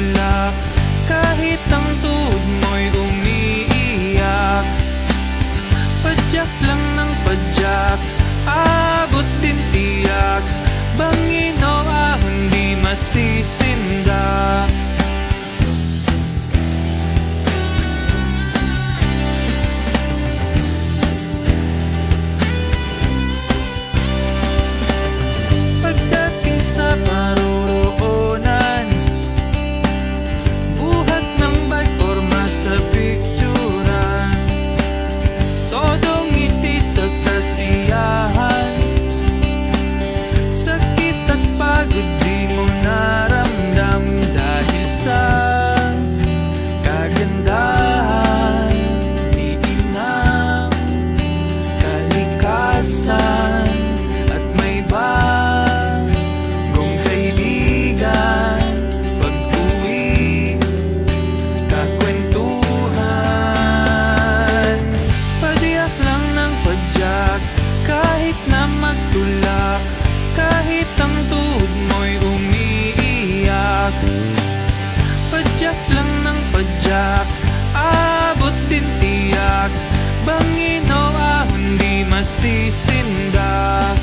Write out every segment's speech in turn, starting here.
magtulak, kahit ang tuhod mo'y umiiyak. Padyak lang ng padyak, abot din tiyak, bangin o ahon di masisindak. Pagdating sa paroroonan, buhat ng bike forma sa picturan, todong ngiti sa kasiyahan, sakit at pagod di mo naramdam dahil sa kagandahan, diinang kalikasan, at may bagong kaibigan. Pag-uwi, kakwentuhan, padyak lang ng padyak, kahit na magtulak, kahit ang tuhod mo'y umiiyak. Padyak lang ng padyak, abot din tiyak, bangin o ahon di masisindak.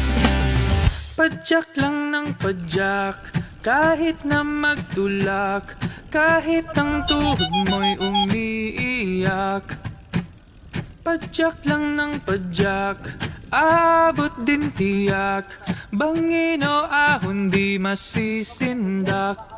Padyak lang ng padyak, kahit na magtulak, kahit ang tuhod mo'y umiiyak. Padyak lang ng padyak, abot din tiyak, bangin o ahon di masisindak.